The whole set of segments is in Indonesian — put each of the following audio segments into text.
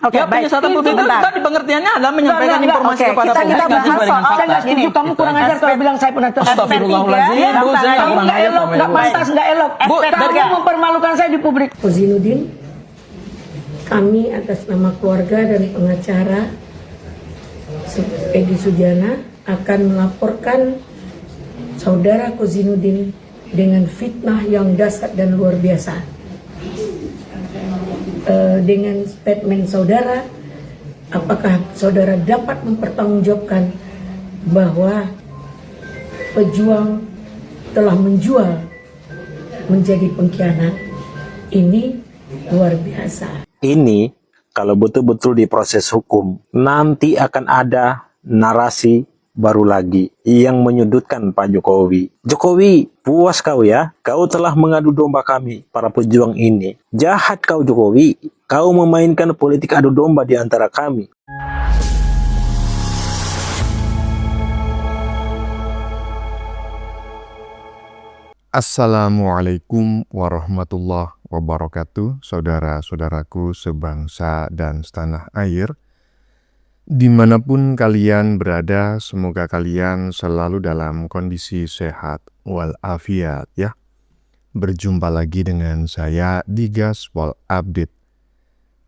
Oke, Ya, baik. penyesatan publik itu tadi pengertiannya adalah menyampaikan informasi Oke, kepada kita publik bahas sesuai dengan soal fakta. saya setuju kamu kurang ajar kalau bilang saya pernah tersinggung. Astagfirullahaladzim, Bu, saya Kamu kurang nggak ajar elok, sama nggak Ibu. pantas, nggak elok. Bu, Kamu mempermalukan saya di publik. Kozinudin, kami atas nama keluarga dan pengacara Egy Sujana akan melaporkan saudara Kozinudin dengan fitnah yang dahsyat dan luar biasa. Dengan statement saudara, apakah saudara dapat mempertanggungjawabkan bahwa pejuang telah menjual menjadi pengkhianat? Ini luar biasa. Ini kalau betul-betul diproses hukum, nanti akan ada narasi baru lagi yang menyudutkan Pak Jokowi. Jokowi, puas kau ya? Kau telah mengadu domba kami, para pejuang ini. Jahat kau Jokowi. Kau memainkan politik adu domba di antara kami. Assalamualaikum warahmatullahi wabarakatuh, saudara-saudaraku sebangsa dan setanah air. Dimanapun kalian berada, semoga kalian selalu dalam kondisi sehat walafiat ya. Berjumpa lagi dengan saya di Gaspol Update.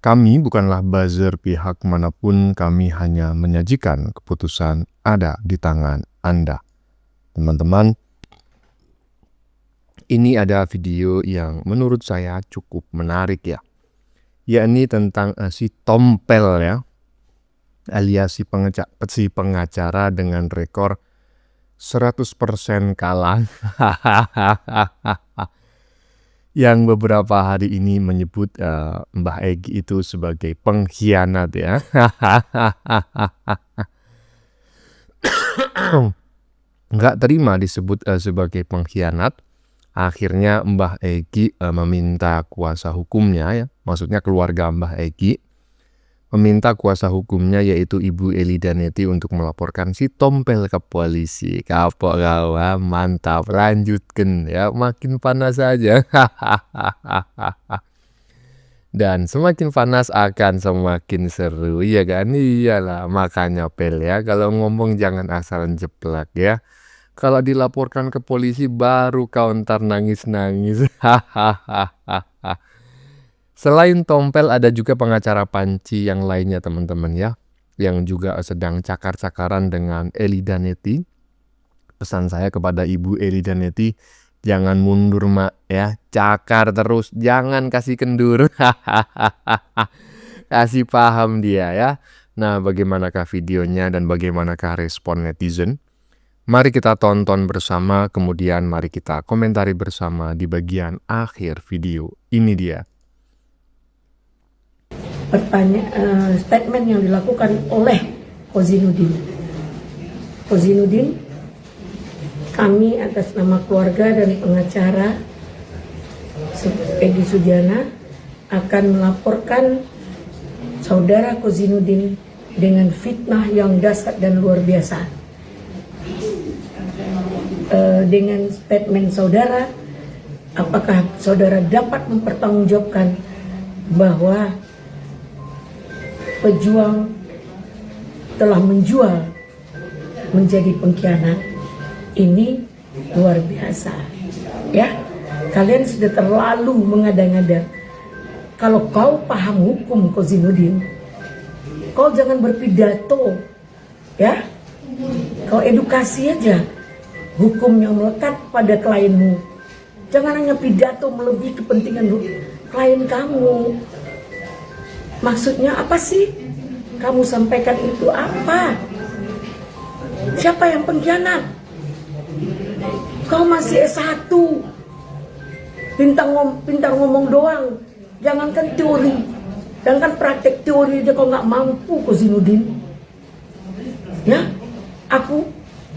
Kami bukanlah buzzer pihak manapun, kami hanya menyajikan keputusan ada di tangan Anda. Teman-teman, ini ada video yang menurut saya cukup menarik ya. Yakni tentang si Tompel ya, alias si pengacara dengan rekor 100% kalah. Yang beberapa hari ini menyebut Mbah Egy itu sebagai pengkhianat ya. Nggak terima disebut sebagai pengkhianat. Akhirnya Mbah Egy meminta kuasa hukumnya ya, maksudnya keluarga Mbah Egy meminta kuasa hukumnya yaitu Ibu Eli Daneti untuk melaporkan si Tompel ke polisi. Kapok kawan, mantap, lanjutkan ya, makin panas saja. Dan semakin panas akan semakin seru ya kan? Iyalah, makanya Pel ya, kalau ngomong jangan asal jeplak ya. Kalau dilaporkan ke polisi baru kau ntar nangis-nangis. Selain Tompel ada juga pengacara Panci yang lainnya teman-teman ya, yang juga sedang cakar-cakaran dengan Eli Daneti. Pesan saya kepada Ibu Eli Daneti, jangan mundur mak ya, cakar terus, jangan kasih kendur. Kasih paham dia ya. Nah, bagaimanakah videonya dan bagaimanakah respon netizen? Mari kita tonton bersama, kemudian mari kita komentari bersama di bagian akhir video. Ini dia. Statement yang dilakukan oleh Kozinudin. Kozinudin, kami atas nama keluarga dan pengacara Egy Sujana akan melaporkan saudara Kozinudin dengan fitnah yang dahsyat dan luar biasa. Dengan statement saudara, apakah saudara dapat mempertanggungjawabkan bahwa pejuang telah menjual menjadi pengkhianat? Ini luar biasa ya. Kalian sudah terlalu mengada-ngada. Kalau kau paham hukum Kozinudin, kau jangan berpidato ya, kau edukasi aja hukum yang melekat pada klienmu. Jangan hanya pidato melebihi kepentingan klien kamu. Maksudnya apa sih? Kamu sampaikan itu apa? Siapa yang pengkhianat? Kau masih S1, pintar ngomong doang. Jangankan teori, jangankan praktek teori aja kau nggak mampu, Kozinudin. Ya, aku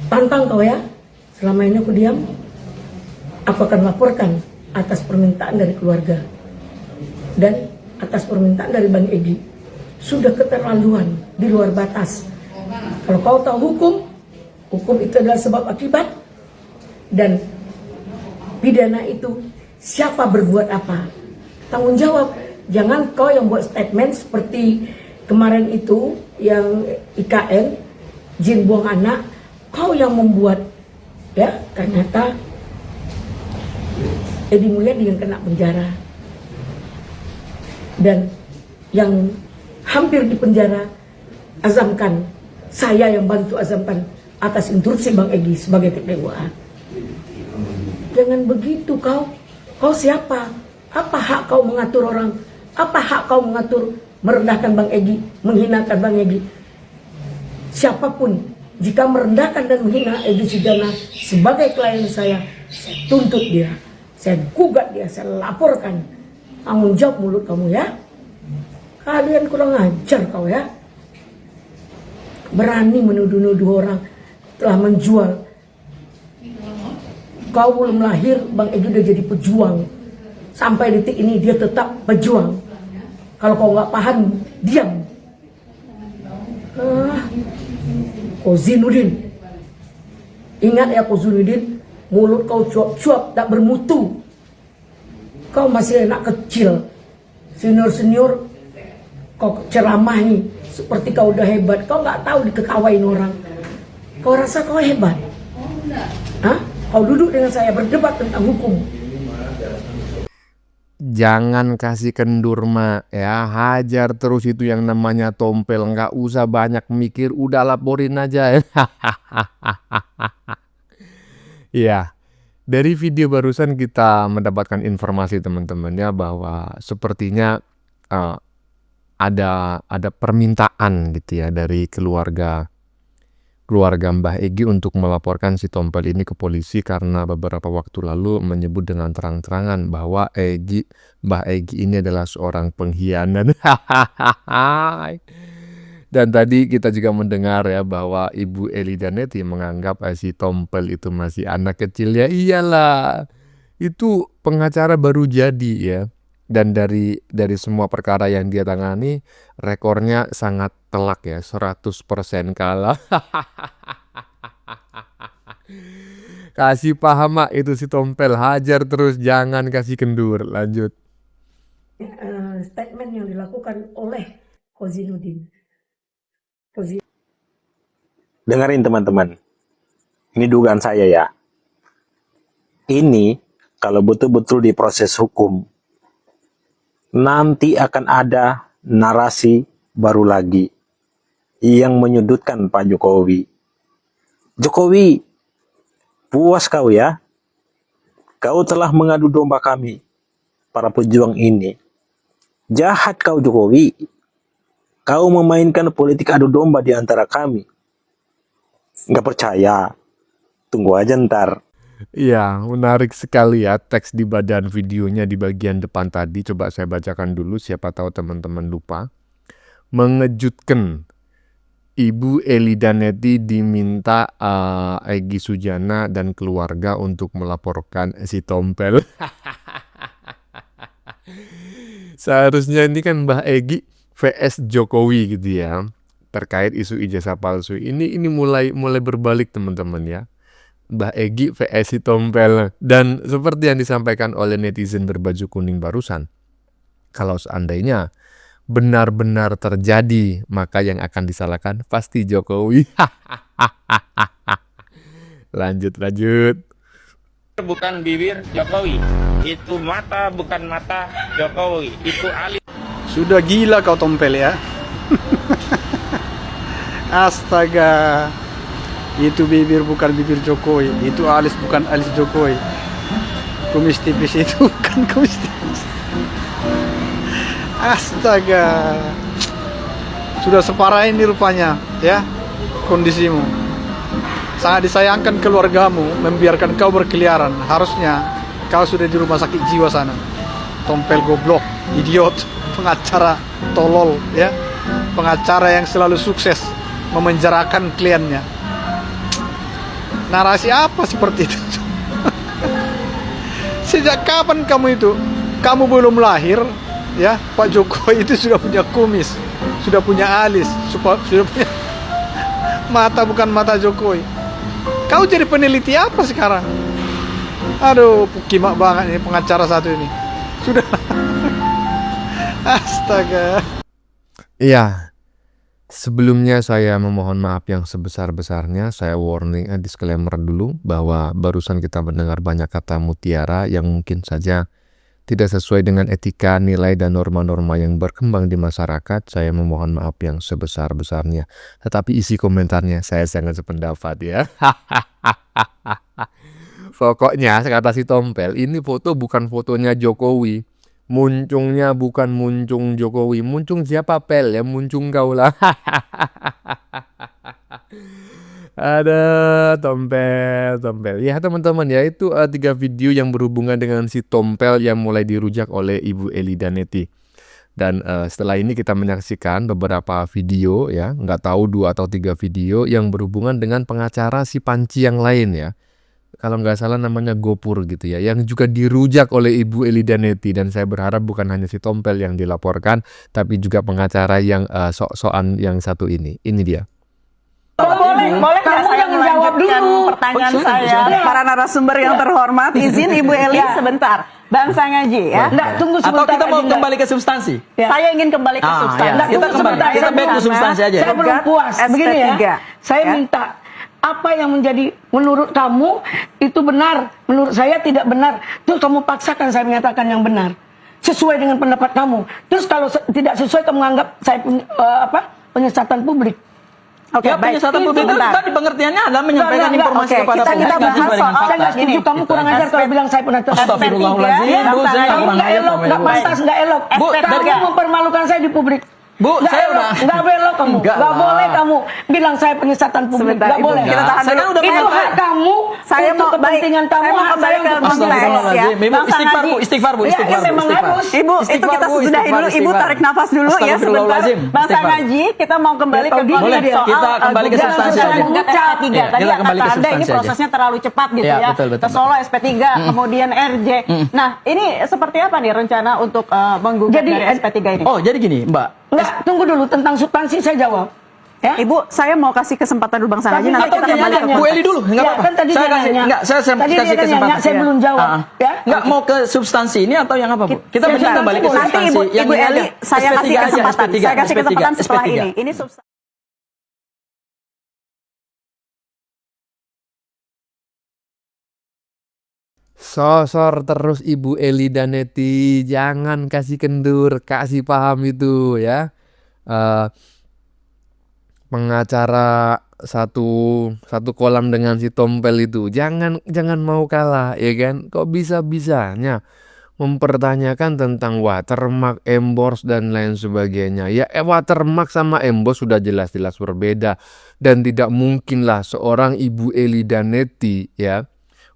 tantang kau ya. Selama ini aku diam. Aku akan laporkan atas permintaan dari keluarga dan atas permintaan dari Bang Egy. Sudah keterlaluan, di luar batas. Kalau kau tahu hukum itu adalah sebab akibat, dan pidana itu siapa berbuat apa, tanggung jawab. Jangan kau yang buat statement seperti kemarin itu yang IKN Jin buang anak, kau yang membuat, ya ternyata Edi Mulyadi yang kena penjara, dan yang hampir di penjara Azamkan, saya yang bantu Azamkan atas instruksi Bang Egy sebagai TPWA. Jangan begitu kau siapa? Apa hak kau mengatur orang? Apa hak kau mengatur merendahkan Bang Egy, menghinakan Bang Egy? Siapapun jika merendahkan dan menghina Egy Sujana sebagai klien saya tuntut dia, saya gugat dia, saya laporkan. Tanggung jawab mulut kamu ya. Kalian kurang ajar kau ya. Berani menuduh-nuduh orang telah menjual. Kau belum lahir, Bang Egy udah jadi pejuang. Sampai detik ini dia tetap pejuang. Kalau kau nggak paham, diam. Kau Zainuddin, ingat ya kau Zainuddin, mulut kau cuap-cuap tak bermutu. Kau masih anak kecil, senior-senior kau ceramahi seperti kau udah hebat. Kau nggak tahu diketawain orang. Kau rasa kau hebat? Hah? Kau duduk dengan saya berdebat tentang hukum. Jangan kasih kendur mak ya, hajar terus itu yang namanya Tompel, nggak usah banyak mikir, udah laporin aja. Ya, dari video barusan kita mendapatkan informasi teman-teman ya, bahwa sepertinya ada permintaan gitu ya dari keluarga Mbah Egy untuk melaporkan si Tompel ini ke polisi karena beberapa waktu lalu menyebut dengan terang-terangan bahwa Mbah Egy ini adalah seorang pengkhianat. Dan tadi kita juga mendengar ya bahwa Ibu Eli Danetti menganggap si Tompel itu masih anak kecil. Ya iyalah, itu pengacara baru jadi ya. Dan dari semua perkara yang dia tangani, rekornya sangat telak ya, 100% kalah. Kasih paham mak itu si Tompel, hajar terus, jangan kasih kendur. Lanjut. Statement yang dilakukan oleh Ko Zainuddin. Dengerin teman-teman, ini dugaan saya ya. Ini kalau betul-betul diproses hukum, nanti akan ada narasi baru lagi yang menyudutkan Pak Jokowi. Jokowi, puas kau ya? Kau telah mengadu domba kami, para pejuang ini. Jahat kau Jokowi. Kau memainkan politik adu domba di antara kami. Nggak percaya? Tunggu aja ntar. Iya, menarik sekali ya teks di badan videonya di bagian depan tadi. Coba saya bacakan dulu, siapa tahu teman-teman lupa. Mengejutkan, Ibu Eli Danetti diminta Egy Sujana dan keluarga untuk melaporkan si Tompel. Seharusnya ini kan Mbah Egy vs Jokowi gitu ya, terkait isu ijazah palsu. Ini mulai berbalik teman-teman ya. Mbah Egy vs si Tompel. Dan seperti yang disampaikan oleh netizen berbaju kuning barusan, kalau seandainya benar-benar terjadi, maka yang akan disalahkan pasti Jokowi. Lanjut. Bukan bibir Jokowi, itu mata bukan mata Jokowi, itu alis. Sudah gila kau Tompel ya. Astaga. Itu bibir bukan bibir Jokowi, itu alis bukan alis Jokowi. Kumis tipis itu bukan kumis tipis. Astaga. Sudah separah ini rupanya ya kondisimu. Sangat disayangkan keluargamu membiarkan kau berkeliaran. Harusnya kau sudah di rumah sakit jiwa sana. Tompel goblok, idiot, pengacara tolol ya. Pengacara yang selalu sukses memenjarakan kliennya. Narasi apa seperti itu? Sejak kapan kamu itu? Kamu belum lahir ya, Pak Jokowi itu sudah punya kumis, sudah punya alis, sudah punya mata bukan mata Jokowi. Kau jadi peneliti apa sekarang? Aduh, kimak banget ini pengacara satu ini. Sudah. Astaga. Iya, Sebelumnya saya memohon maaf yang sebesar-besarnya. Saya warning, disclaimer dulu bahwa barusan kita mendengar banyak kata mutiara yang mungkin saja tidak sesuai dengan etika, nilai, dan norma-norma yang berkembang di masyarakat. Saya memohon maaf yang sebesar-besarnya. Tetapi isi komentarnya saya sangat sependapat ya. Pokoknya kata si Tompel, ini foto bukan fotonya Jokowi. Muncungnya bukan muncung Jokowi. Muncung siapa, Pel? Ya muncung kau lah. Ada Tompel. Ya teman-teman ya, itu 3 video yang berhubungan dengan si Tompel yang mulai dirujak oleh Ibu Eli Danetti. Dan setelah ini kita menyaksikan beberapa video ya, nggak tahu 2 atau 3 video yang berhubungan dengan pengacara si Panci yang lain ya. Kalau nggak salah namanya Gopur gitu ya, yang juga dirujak oleh Ibu Eli Danetti. Dan saya berharap bukan hanya si Tompel yang dilaporkan, tapi juga pengacara yang sok-sokan yang satu ini. Ini dia. Boleh nggak Kamu saya yang jawab melanjutkan dulu. pertanyaan Oh, saya? silakan. Para narasumber yang terhormat, izin Ibu Eli sebentar. Bangsa Ngaji ya. Enggak, tunggu Atau sebentar. kita mau Adinda. kembali ke substansi? Saya ingin kembali ke Ah, substansi. ya. Enggak, Kita tunggu kembali. sebentar. Kita back to substansi aja. Saya belum puas. Begini ya. SP3. Saya Ya. minta apa yang menjadi menurut kamu itu benar, menurut saya tidak benar. Terus kamu paksakan saya menyatakan yang benar sesuai dengan pendapat kamu. Terus kalau tidak sesuai kamu anggap saya penyesatan publik. Oke, Ya, baik. penyesatan publik itu Sebentar. tadi pengertiannya adalah menyampaikan Enggak, informasi oke, kepada kita publik. bahas nggak sesuai dengan soal- fakta. Saya nggak setuju Gini, kamu kurang ajar kalau bilang saya pernah Astagfirullahaladzim. SP3, Bu, saya Bang kurang nggak ajar elok, sama nggak Ibu. pantas, nggak elok. Bu, Kamu mempermalukan saya di publik. Bu, Nggak saya elok, udah nggak elok kamu, Enggak nggak lah. boleh kamu bilang saya penyesatan publik, Sebentar, nggak Ibu. boleh. Kita tahan Saya kan dulu. udah Itu menyampaikan. hak kamu, Saya untuk mau kepentingan baik. kamu, Saya mau hak kembali saya ke untuk konteks kepentingan ya. kamu. Astagfirullahaladzim. Ibu, Bang istighfar Sangaji. Bu, istighfar Bu, Ya, istighfar Bu, memang istighfar. harus. Ibu, itu Istighfar, kita Bu, sudahi istighfar, dulu. Ibu istighfar. tarik nafas dulu ya sebentar. Astagfirullahaladzim. Bang Istighfar. Sangaji, kita mau kembali Ya, ke tahu diri konteks dia. soal Kita kembali ke Jangan substansi sesuai aja. dengan SP3. Tadi Iya, kita kembali ke kata Anda ini substansi aja. prosesnya terlalu cepat gitu Iya, ya. betul, betul, Ke Solo SP3, kemudian RJ. Nah, ini seperti apa nih rencana untuk menggugat Jadi, dari SP3 ini? Oh, jadi gini, Mbak. Enggak, tunggu dulu tentang substansi saya jawab. Ya. Ibu, saya mau kasih kesempatan dulu Bang Sangaji, nanti atau kita gini kembali aja, ke Bu konteks. Eli dulu, enggak Ya, apa-apa. kan tadi Saya dia kasih, nanya. enggak, saya Tadi dia kasih kan kesempatan. nanya, saya belum jawab. Ya. Enggak mau ke substansi ini atau yang apa, Bu? Kita Sebentar, mending kembali ke nanti Nanti substansi. Ibu, Yang Ibu ini Eli, aja. saya kasih SP3 aja, kesempatan. SP3, Saya kasih SP3, kesempatan setelah SP3. ini. Ini substansi. Sosor terus Ibu Eli Danetti, jangan kasih kendur, kasih paham itu ya. Pengacara satu kolam dengan si Tompel itu, jangan mau kalah ya kan. Kok bisa-bisanya mempertanyakan tentang watermark, emboss dan lain sebagainya. Ya watermark sama emboss sudah jelas-jelas berbeda, dan tidak mungkinlah seorang Ibu Eli Danetti ya,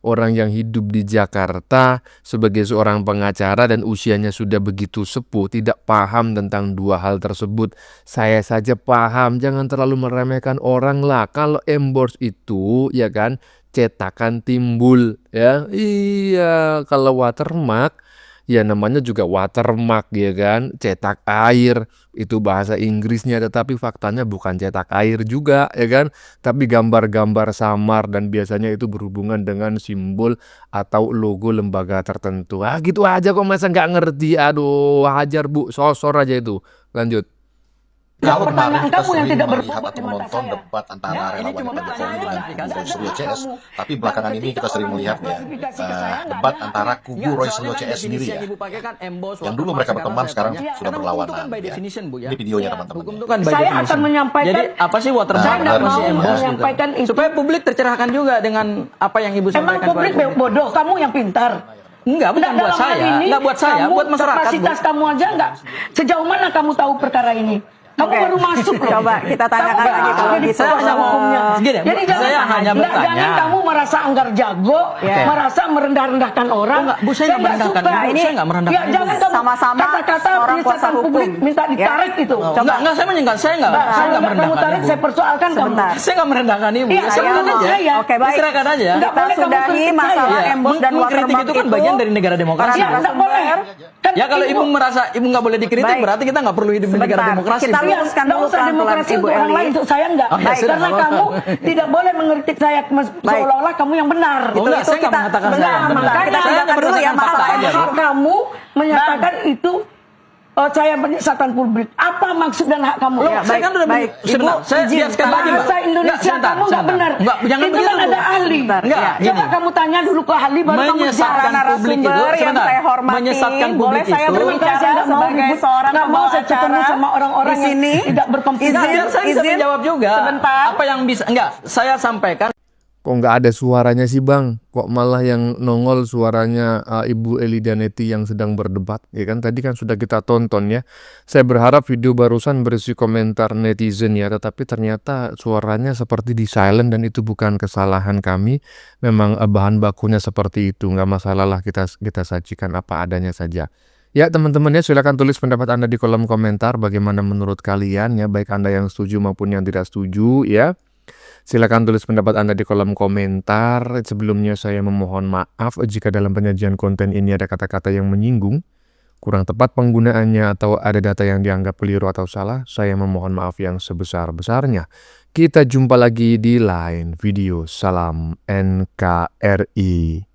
orang yang hidup di Jakarta sebagai seorang pengacara dan usianya sudah begitu sepuh, tidak paham tentang dua hal tersebut. Saya saja paham, jangan terlalu meremehkan orang lah. Kalau emboss itu ya kan cetakan timbul ya. Iya, kalau watermark ya namanya juga watermark ya kan, cetak air, itu bahasa Inggrisnya, tetapi faktanya bukan cetak air juga ya kan, tapi gambar-gambar samar dan biasanya itu berhubungan dengan simbol atau logo lembaga tertentu. Gitu aja kok, masa nggak ngerti. Aduh, hajar Bu, sosor aja itu. Lanjut. Kalau pertanyaan kemarin kita kamu yang sering tidak melihat berbobot atau di mata menonton saya. debat antara Ya, ini relawan cuma Pak Jokowi pertanyaan dengan kan? kubu Suryo CS, Kamu. tapi belakangan ini kita sering melihat ya debat antara kubu Roy Suryo CS sendiri ya. Yang dulu mereka berteman sekarang sudah berlawanan. Ya. Ini videonya teman-teman. Hukum itu kan by Saya definition. akan menyampaikan. Jadi apa sih watermark? Saya nggak Apa sih mau emboss gitu? menyampaikan itu. Supaya publik tercerahkan juga dengan apa yang Ibu Emang sampaikan. publik kepada bodoh, kamu yang pintar. Enggak, bukan Nggak, buat dalam hal saya. ini, Enggak buat saya, kamu, buat masyarakat, Bu. Kapasitas kamu aja enggak. Sejauh mana kamu tahu perkara ini? Kamu Oke. baru masuk loh. Coba kita tanyakan Kamu lagi baru kalau jadi gitu. kuasa hukumnya. Gini, Jadi Bu, saya hanya enggak, bertanya. jangan kamu merasa anggar jago, Ya. merasa merendah-rendahkan orang. Oh, enggak, Bu, saya enggak merendahkan suka. Ibu, saya enggak merendahkan Ya, Ibu. jangan kamu Sama-sama kata-kata orang kuasa penyesatan hukum. publik minta ditarik Ya. itu. Enggak, saya menyenggak, saya enggak Kalau nggak kamu merendahkan tarik, Ibu. saya persoalkan kamu. Sebentar. Saya enggak merendahkan Ibu. Iya, Saya saya menurut menurut aja. saya. Oke, baik. Diserahkan aja. Enggak Kita boleh kamu sudahi kritik masalah saya. emboss dan Mengkritik watermark itu kan bagian dari negara demokrasi. Ya, enggak boleh. Kan Ya kalau Ibu merasa Ibu nggak boleh dikritik, Baik. berarti kita nggak perlu hidup di negara Sebentar. demokrasi. Kita Bu. luruskan Nggak dulu usah pelan-pelan, demokrasi Ibu untuk orang Eli. lain, untuk saya enggak. Oh, ya, sudah, Karena nggak kamu apa-apa. tidak boleh mengkritik saya seolah-olah kamu yang benar. Oh, enggak, saya nggak mengatakan saya yang benar. Makanya Kita Saya hanya tanyakan dulu ya berdasarkan fakta masalahnya. aja, Bu. hak kamu menyatakan itu saya menyesatkan publik. Apa maksud dan hak kamu? Ya, Saya kan udah baik. sebentar, Ibu, saya izin. biarkan lagi, Mbak. Bahasa Indonesia kamu nggak benar. Enggak, jangan itu begitu. kan ada ahli. Bentar, Enggak, ya. Coba gini. kamu tanya dulu ke ahli baru kamu Menyesatkan bicara. publik itu, Narasumber yang sebentar. saya hormati, Menyesatkan boleh publik saya itu. berbicara Saya nggak mau sebagai ribut. seorang Nggak mau pembawa saya ketemu acara sama orang-orang di yang sini. tidak berkompetensi. Enggak, biar saya bisa izin. menjawab juga. Sebentar. Apa yang bisa, enggak, saya sampaikan. Kok nggak ada suaranya sih Bang? Kok malah yang nongol suaranya Ibu Eli Daneti yang sedang berdebat? Ya kan tadi kan sudah kita tonton ya. Saya berharap video barusan berisi komentar netizen ya, tetapi ternyata suaranya seperti di silent dan itu bukan kesalahan kami. Memang bahan bakunya seperti itu, nggak masalah lah kita sajikan apa adanya saja. Ya teman-teman ya, silakan tulis pendapat Anda di kolom komentar bagaimana menurut kalian ya, baik Anda yang setuju maupun yang tidak setuju ya. Silakan tulis pendapat Anda di kolom komentar. Sebelumnya saya memohon maaf jika dalam penyajian konten ini ada kata-kata yang menyinggung, kurang tepat penggunaannya atau ada data yang dianggap keliru atau salah. Saya memohon maaf yang sebesar-besarnya. Kita jumpa lagi di lain video. Salam NKRI.